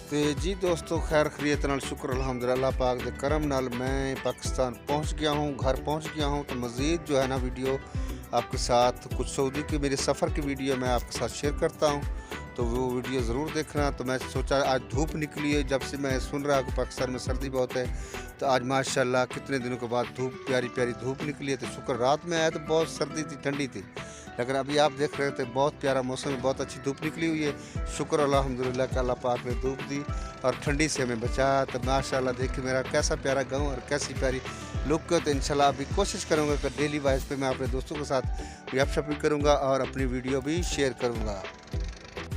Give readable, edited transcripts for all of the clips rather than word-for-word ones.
तो जी दोस्तों, खैर खरीत नाल शुक्र अल्हम्दुलिल्लाह पाक दे करम नाल मैं पाकिस्तान पहुंच गया हूं, घर पहुंच गया हूं। तो मज़ीद जो है ना वीडियो आपके साथ कुछ सऊदी के मेरे सफ़र की वीडियो मैं आपके साथ शेयर करता हूं, तो वो वीडियो ज़रूर देखना। तो मैं सोचा आज धूप निकली है, जब से मैं सुन रहा कि पाकिस्तान में सर्दी बहुत है, तो आज माशाल्लाह कितने दिनों के बाद धूप प्यारी प्यारी धूप निकली है। तो शुक्र, रात में आया तो बहुत सर्दी थी, ठंडी थी, लेकिन अभी आप देख रहे थे बहुत प्यारा मौसम है, बहुत अच्छी धूप निकली हुई है। शुक्र अल्हम्दुलिल्लाह कि अल्लाह पाक ने धूप दी और ठंडी से हमें बचाया। तो माशाल्लाह देखिए मेरा कैसा प्यारा गांव और कैसी प्यारी लुक है। तो इंशाल्लाह अभी कोशिश करूंगा कि डेली वाइज पे मैं अपने दोस्तों के साथ गपशप भी करूंगा और अपनी वीडियो भी शेयर करूंगा।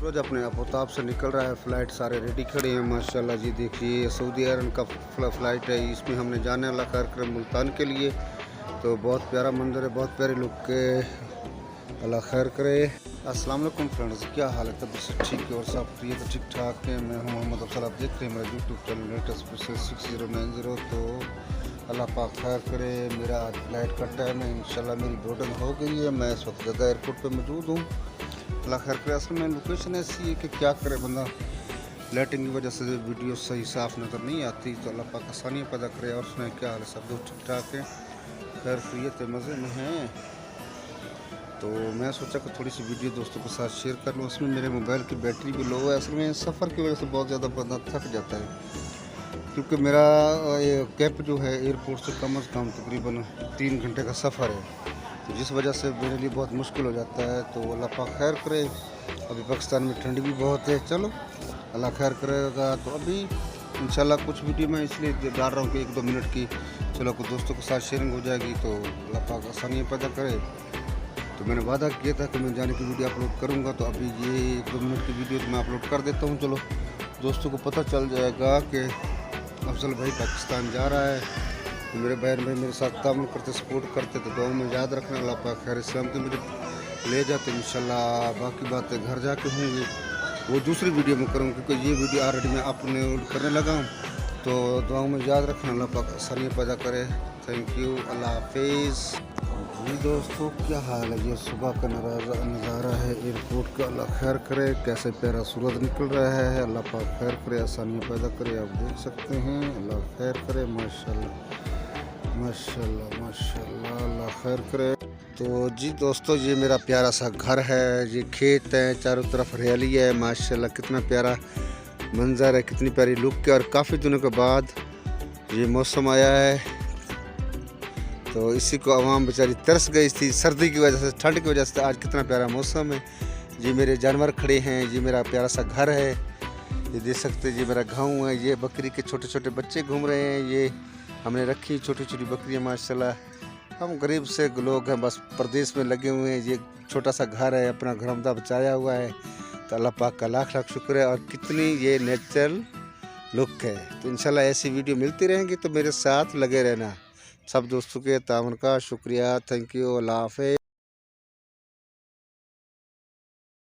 रोज़ अपने अबुताब से निकल रहा है, फ़्लाइट सारे रेडी खड़े हैं माशाल्लाह जी। देखिए सऊदी अरब का फ़्लाइट है, इसमें हमने जाने वाला कार्यक्रम मुल्तान के लिए। तो बहुत प्यारा मंजर है, बहुत प्यारी लुक है, अल्लाह खैर करे। अस्सलाम वालेकुम फ्रेंड्स, क्या हाल है? तब से ठीक है और सब प्रिय तो ठीक ठाक है। मैं हूं मोहम्मद अफसल, आप देख रहे हैं मेरा यूट्यूब चैनल लेटेस्ट 6090। तो अल्लाह पाक खैर करे। मेरा आज फ्लाइट का टाइम है, इंशाल्लाह मेरी बोर्डिंग हो गई है। मैं इस वक्त जगह एयरपोर्ट पर मौजूद हूँ, अल्लाह खैर करे। असल में लोकेशन ऐसी है कि क्या करे बंदा, लाइटिंग की वजह से वीडियो सही साफ नज़र नहीं आती। तो अल्लाह पाक आसानियाँ पैदा करे। और सुनाए क्या हाल है? सब लोग ठीक ठाक है, खैर खैरियत मज़े में हैं। तो मैं सोचा कि थोड़ी सी वीडियो दोस्तों के साथ शेयर कर लूँ। उसमें मेरे मोबाइल की बैटरी भी लो है। असल में सफ़र की वजह से बहुत ज़्यादा बंदा थक जाता है, क्योंकि मेरा कैब जो है एयरपोर्ट से कम से कम तकरीबन 3 घंटे का सफ़र है, तो जिस वजह से मेरे लिए बहुत मुश्किल हो जाता है। तो अल्लाह पाक खैर करे। अभी पाकिस्तान में ठंडी भी बहुत है, चलो अल्लाह खैर करेगा। तो अभी इंशाल्लाह कुछ वीडियो मैं इसलिए डाल रहा हूँ कि 1-2 मिनट की, चलो कुछ दोस्तों के साथ शेयरिंग हो जाएगी। तो अल्लाह पाक आसानियाँ पैदा करे। तो मैंने वादा किया था कि मैं जाने की वीडियो अपलोड करूंगा, तो अभी ये 1-2 मिनट की वीडियो तो मैं अपलोड कर देता हूं। चलो दोस्तों को पता चल जाएगा कि अफजल भाई पाकिस्तान जा रहा है। तो मेरे बहन भाई मेरे साथ ताउन करते, सपोर्ट करते, तो दुआ में याद रखना। अल्लाह पाक खैर सलामती मुझे ले जाते इंशाल्लाह। बाकी बातें घर जाके होंगी, वो दूसरी वीडियो में करूँगा, क्योंकि ये वीडियो ऑलरेडी मैं अपलोड करने लगा हूँ। तो दुआ में याद रखना, अल्लाह पाक आसानियाँ पैदा करे। थैंक यू, अल्लाह हाफिज़। जी दोस्तों, क्या हाल है? ये सुबह का नज़ारा है एयरपोर्ट का, अल्लाह खैर करे। कैसे प्यारा सूरज निकल रहा है, अल्लाह पाक खैर करे, आसानियाँ पैदा करे। आप देख सकते हैं, अल्लाह खैर करे। माशाल्लाह माशाल्लाह माशाल्लाह, अल्लाह खैर करे। तो जी दोस्तों, ये मेरा प्यारा सा घर है, ये खेत है, चारों तरफ हरियाली है माशाल्लाह। कितना प्यारा मंजर है, कितनी प्यारी लुक है। और काफ़ी दिनों के बाद ये मौसम आया है, तो इसी को आवाम बेचारी तरस गई थी सर्दी की वजह से, ठंड की वजह से। आज कितना प्यारा मौसम है। ये मेरे जानवर खड़े हैं, ये मेरा प्यारा सा घर है, ये देख सकते हैं। ये मेरा गाँव है, ये बकरी के छोटे छोटे बच्चे घूम रहे हैं। ये हमने रखी छोटी छोटी बकरियाँ माशाल्लाह। हम गरीब से लोग हैं, बस परदेश में लगे हुए हैं। ये छोटा सा घर है, अपना घरमदा बचाया हुआ है। तो अल्लाह पाक का लाख लाख शुक्र है। और कितनी ये नेचुरल लुक है। तो इंशाल्लाह ऐसी वीडियो मिलती रहेंगी, तो मेरे साथ लगे रहना। सब दोस्तों के तावन का शुक्रिया, थैंक यू, अल्लाह हाफ़िज़।